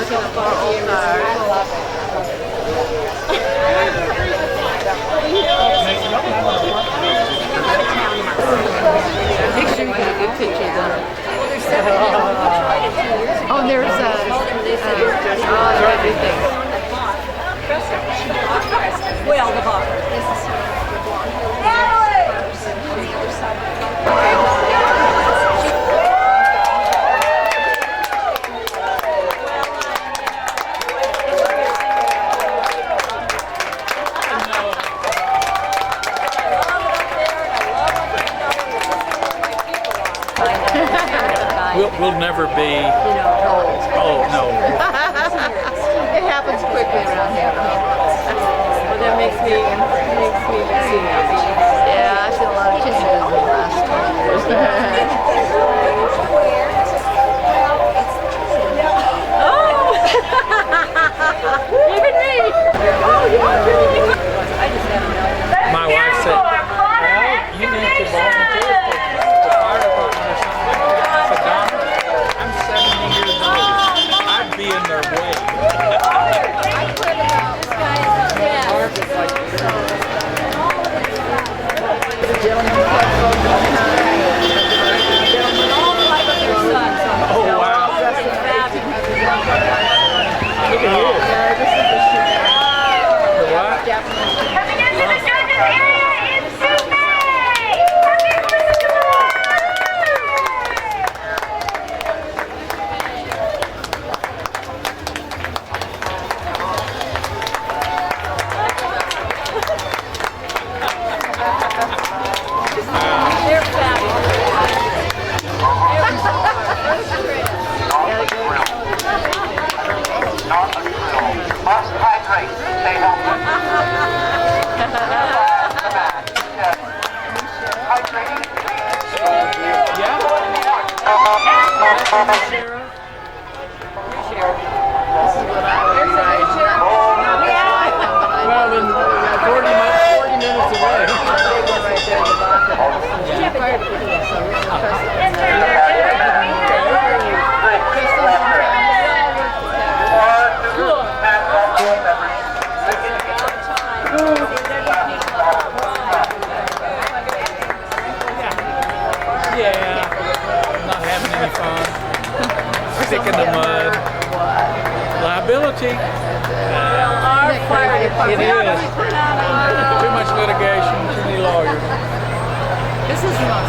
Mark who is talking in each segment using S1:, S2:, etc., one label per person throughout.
S1: looking at our old cars. Picture, we got a good picture though. Oh, there's everything.
S2: Well, the bar.
S3: We'll never be.
S1: Oh
S3: no.
S1: It happens quickly around here.
S2: Well, that makes me see
S1: Yeah, I've seen a lot of changes in the last 20 years.
S2: Even me. Oh, yeah. I just haven't.
S3: My wife said, well, you need to volunteer for the fire department or something like that. I said, Donna, I'm 70 years old. I'd be in their way.
S1: I quit about the gentleman
S3: Oh, wow. Look at you. The what?
S4: Coming into the judges area in Sue May! Happy Fourth of July!
S2: They're fabulous.
S5: Not a drill. Must hydrate. Stay healthy. Hydrating.
S3: Yeah.
S1: This is what I would write.
S3: Well, then 40 minutes away.
S1: Right there at the bottom. Fire department, so we're gonna trust
S3: Yeah. Not having any fun. Stick in the mud. Liability.
S2: Our fire
S3: It
S2: department.
S3: is. Too much litigation, too many lawyers.
S1: This is not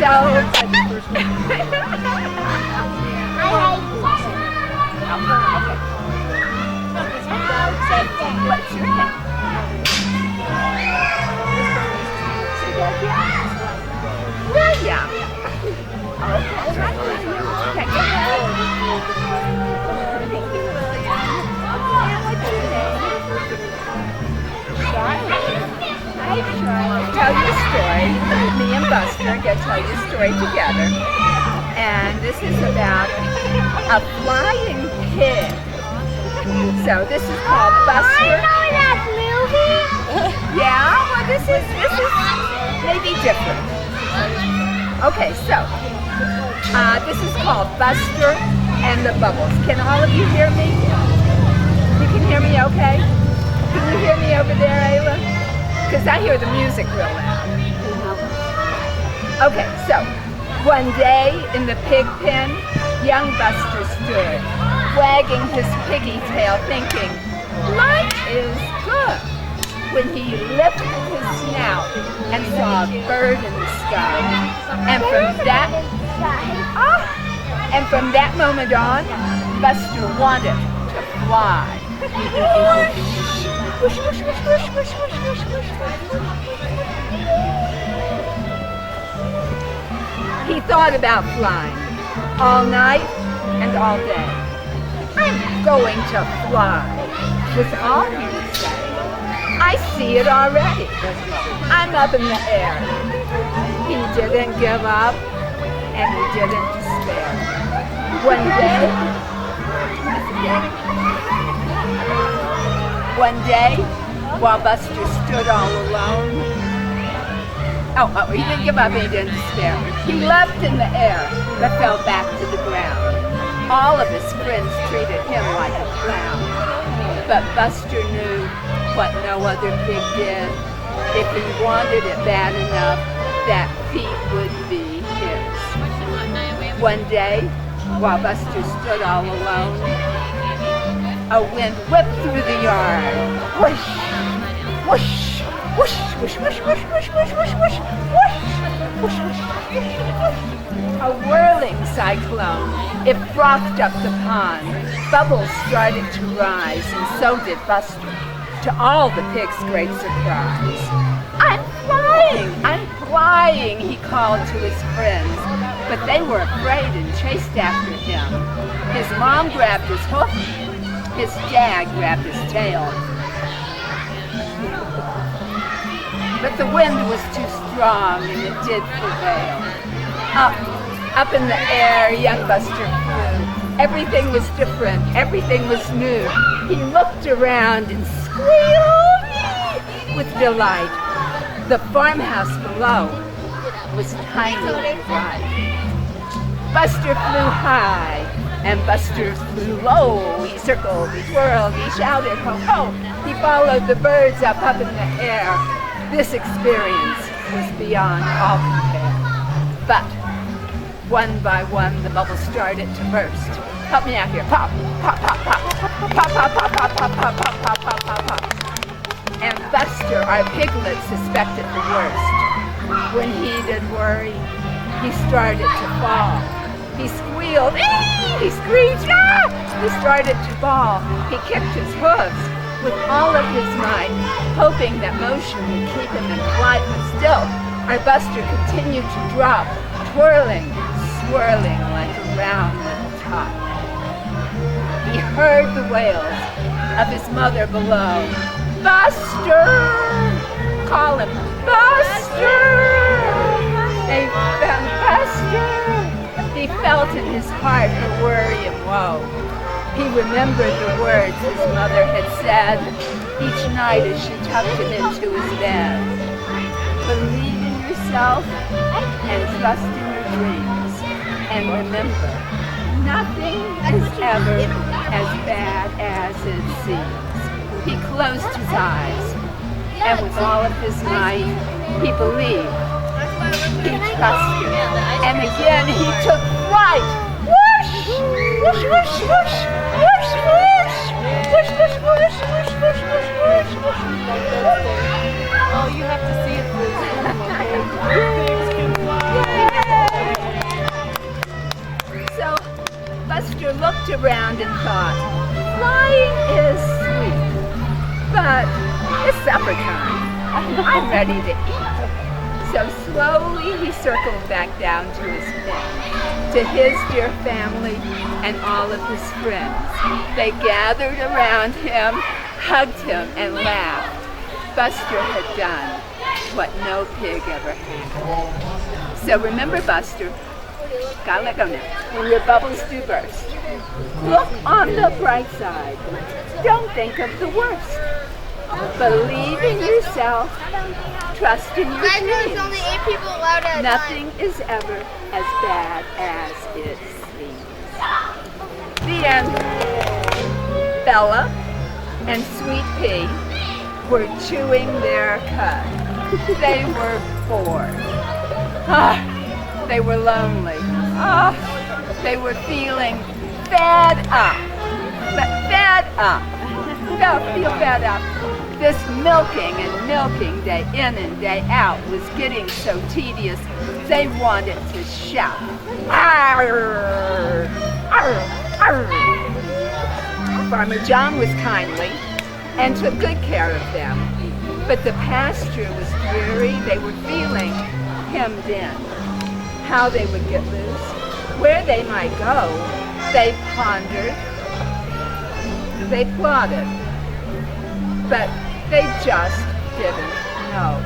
S2: What's your name? William. Okay. Thank you, William. And what's your name? Charlie. Hi, Charlie. Tell you a story. Me and Buster are going to tell you a story together. And this is about a flying pig. So this is called Buster.
S4: I know that movie.
S2: Yeah, well this is maybe different. Okay, so this is called Buster and the Bubbles. Can all of you hear me? You can hear me okay? Can you hear me over there, Ayla? Because I hear the music real loud. Okay, so one day in the pig pen, young Buster stood, wagging his piggy tail, thinking, life is good, when he lifted his snout and saw a bird in the sky. And from that moment on, Buster wanted to fly. Whoosh, whoosh, whoosh, whoosh, whoosh, whoosh, whoosh, whoosh, whoosh. He thought about flying all night and all day. I'm going to fly, was all he would say. I see it already. I'm up in the air. He didn't give up, and he didn't despair. One day, while Buster stood all alone, he didn't give up and he didn't despair. He leapt in the air, but fell back to the ground. All of his friends treated him like a clown. But Buster knew what no other pig did. If he wanted it bad enough, that feat would be his. One day, while Buster stood all alone, a wind whipped through the yard. Whoosh, whoosh, whoosh, whoosh, whoosh, whoosh, whoosh, whoosh, whoosh, whoosh, whoosh, whoosh, whoosh. A whirling cyclone. It frothed up the pond. Bubbles started to rise, and so did Buster, to all the pigs' great surprise. I'm flying, he called to his friends, but they were afraid and chased after him. His mom grabbed his hoof, his dad grabbed his tail. But the wind was too strong and it did prevail. Up in the air, young Buster flew. Everything was different, everything was new. He looked around and squealed with delight. The farmhouse below was tiny and bright. Buster flew high and Buster flew low. He circled, he twirled, he shouted, ho ho. He followed the birds up in the air. This experience was beyond all compare. But one by one, the bubbles started to burst. Help me out here. Pop, pop, pop, pop, pop, pop, pop, pop, pop, pop, pop, pop, pop, pop, pop. And Buster, our piglet, suspected the worst. When he did worry, he started to fall. He squealed, he screamed, ah! He started to bawl. He kicked his hooves with all of his might, hoping that motion would keep him in flight. But still, our Buster continued to drop, twirling, swirling like a round little top. He heard the wails of his mother below. Buster! Call him, Buster! They found Buster! He felt in his heart her worry and woe. He remembered the words his mother had said each night as she tucked him into his bed. Believe in yourself and trust in your dreams. And remember, nothing is ever as bad as it seems. He closed his eyes, and with all of his might, he believed. He trusted, and again he took flight. Whoosh! Whoosh, whoosh, whoosh! Whoosh, whoosh! Whoosh, whoosh, whoosh, whoosh, whoosh, whoosh, whoosh, whoosh.
S1: Oh, you have to see it through Zoom, okay? Pigs can fly.
S2: looked around and thought, flying is sweet, but it's supper time. I'm ready to eat. So slowly he circled back down to his pit, to his dear family and all of his friends. They gathered around him, hugged him, and laughed. Buster had done what no pig ever had. So remember, Buster, gotta let go now, when your bubbles do burst, look on the bright side. Don't think of the worst. Believe in yourself. Trust in your
S4: Guys, there's
S2: dreams.
S4: only 8 people allowed at a time.
S2: Nothing is ever as bad as it seems. The end. Bella and Sweet Pea were chewing their cud. They were bored. They were lonely. They were feeling fed up. Fed up. Feel fed up. This milking and milking day in and day out was getting so tedious, they wanted to shout. Arr! Arr! Arr! Farmer John was kindly and took good care of them, but the pasture was dreary. They were feeling hemmed in. How they would get loose, where they might go, they pondered, they plotted, but they just didn't know.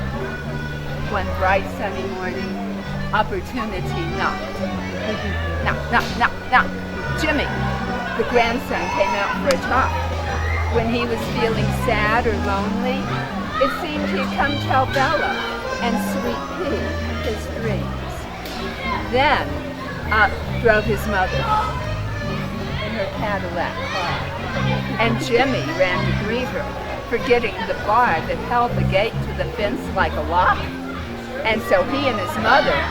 S2: One bright sunny morning, opportunity knocked. Knock, knock, knock, knock. Jimmy, the grandson, came out for a talk. When he was feeling sad or lonely, it seemed he'd come tell Bella and Sweet Pea his dreams. Then up drove his mother in her Cadillac car, and Jimmy ran to greet her, forgetting the bar that held the gate to the fence like a lock. And so he and his mother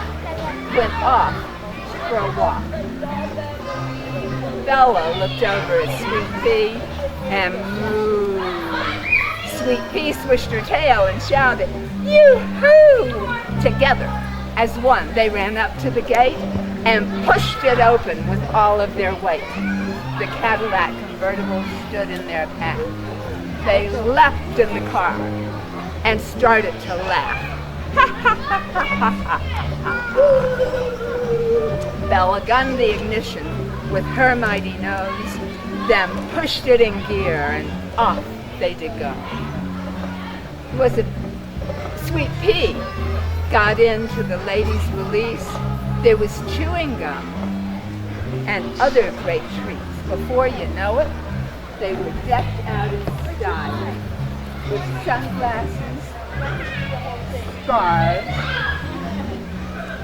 S2: went off for a walk. Bella looked over at Sweet Pea and mooed. Sweet Pea swished her tail and shouted, "Yoo-hoo!" Together, as one, they ran up to the gate and pushed it open with all of their weight. The Cadillac convertible stood in their path. They leapt in the car and started to laugh. Bella gunned the ignition with her mighty nose, then pushed it in gear and off they did go. Was it Sweet Pea got into the ladies' release? There was chewing gum and other great treats. Before you know it, they were decked out in style with sunglasses, scarves,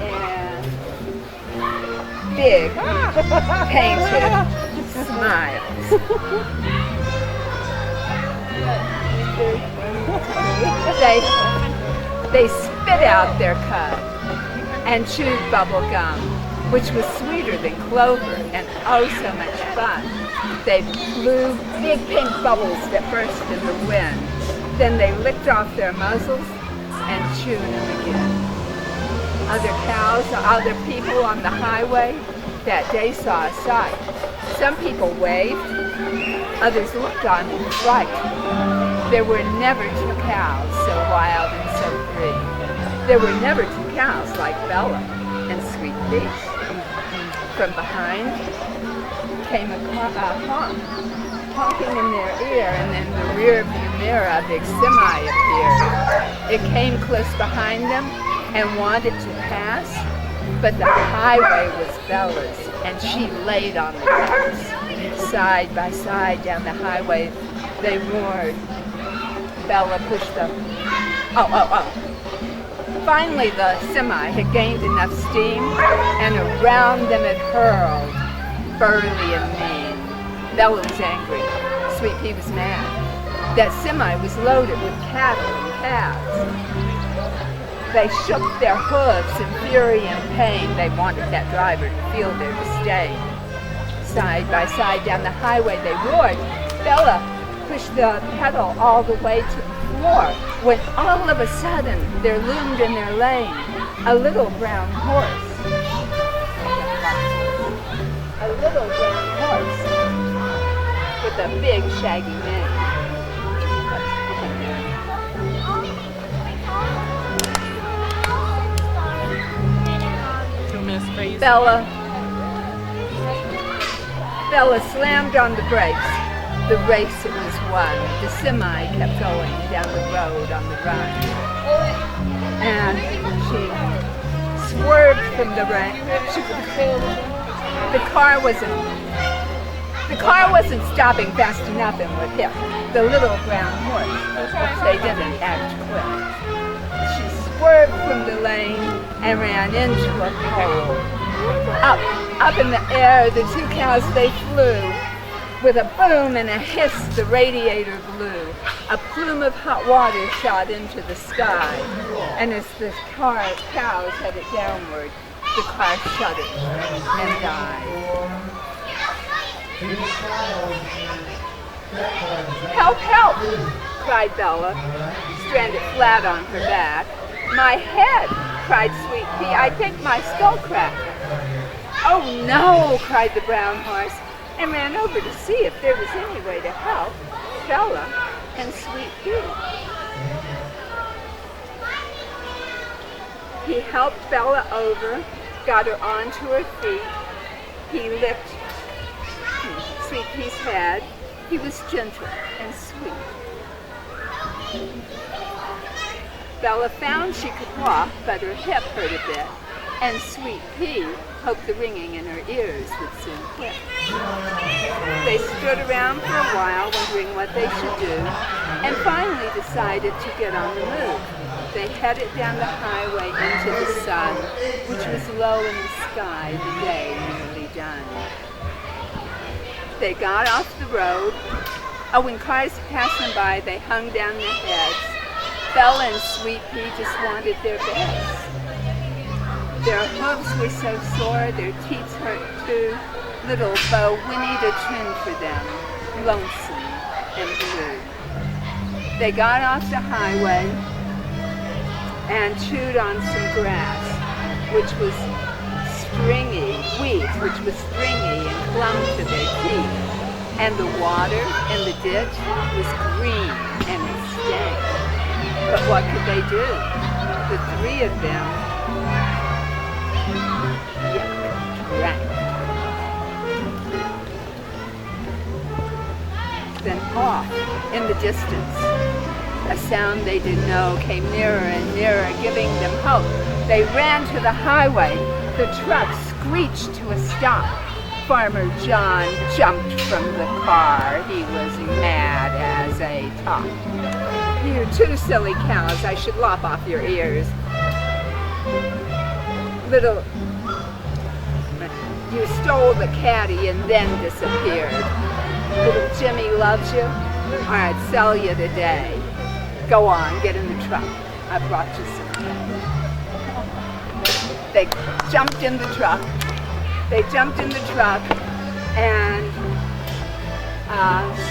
S2: and big painted smiles. They spit out their cud and chewed bubble gum, which was sweeter than clover and oh so much fun. They blew big pink bubbles that burst in the wind. Then they licked off their muzzles and chewed them again. Other cows, other people on the highway that day saw a sight. Some people waved, others looked on in fright. There were never two cows so wild and so free. There were never two cows like Bella and Sweet Pea. From behind came a honk, honking in their ear, and in the rear view mirror a big semi appeared. It came close behind them and wanted to pass, but the highway was Bella's, and she laid on the gas. Side by side down the highway they roared. Bella pushed them. Oh. Finally, the semi had gained enough steam, and around them it hurled, burly and mean. Bella was angry. Sweet Pea was mad. That semi was loaded with cattle and calves. They shook their hooves in fury and pain. They wanted that driver to feel their disdain. Side by side down the highway they roared. Bella pushed the pedal all the way to the floor, when all of a sudden there loomed in their lane a little brown horse. A little brown horse with a big shaggy mane. Bella slammed on the brakes. The race was won. The semi kept going down the road on the run. And she swerved from the rain. The car wasn't stopping fast enough and would hit the little brown horse. They didn't act quick. She swerved from the lane and ran into a pole. Up in the air, the two cows, they flew. With a boom and a hiss, the radiator blew. A plume of hot water shot into the sky. And as the cows headed downward, the car shuddered and died. Help, help, cried Bella, stranded flat on her back. My head, cried Sweet Pea, I think my skull cracked. Oh no, cried the brown horse, and ran over to see if there was any way to help Bella and Sweet Pea. He helped Bella over, got her onto her feet. He licked Sweet Pea's head. He was gentle and sweet. Bella found she could walk, but her hip hurt a bit, and Sweet Pea hoped the ringing in her ears would soon quit. They stood around for a while wondering what they should do, and finally decided to get on the move. They headed down the highway into the sun, which was low in the sky, the day nearly done. They got off the road. Oh, when cars passed them by, they hung down their heads. Bella and Sweet Pea just wanted their beds. Their hooves were so sore, their teeth hurt too. Little Bo whinnied a tune for them, lonesome and blue. They got off the highway and chewed on some grass, which was stringy, weeds, which was stringy and clung to their teeth. And the water in the ditch was green and it stank. But what could they do? The three of them drank. Then off in the distance, a sound they didn't know came nearer and nearer, giving them hope. They ran to the highway. The truck screeched to a stop. Farmer John jumped from the car. He was mad as a top. You two silly cows, I should lop off your ears. You stole the caddy and then disappeared. Little Jimmy loves you. I'd sell you today. Go on, get in the truck. I brought you some hay. They jumped in the truck. They jumped in the truck and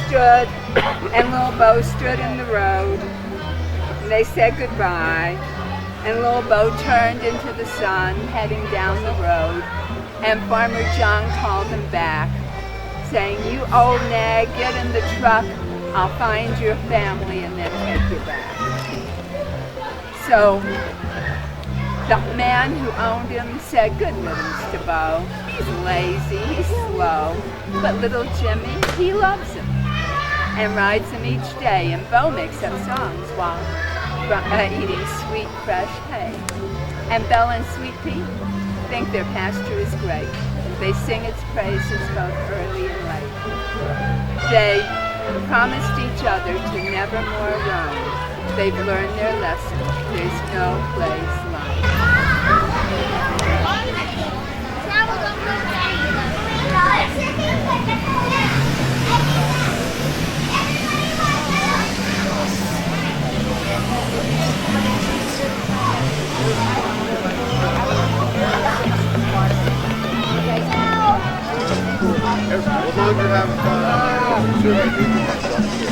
S2: stood, and little Bo stood in the road. And they said goodbye. And little Bo turned into the sun, heading down the road. And Farmer John called him back, saying, "You old nag, get in the truck. I'll find your family and then take you back." So the man who owned him said, "Good riddance to Bo. He's lazy, he's slow, but little Jimmy, he loves him and rides him each day." And Bo makes up songs while eating sweet, fresh hay. And Bella and Sweet Pea think their pasture is great. They sing its praises both early and late. They promised each other to never more roam. They've learned their lesson. There's no place like
S6: As long as you're having fun, I'm sure I do.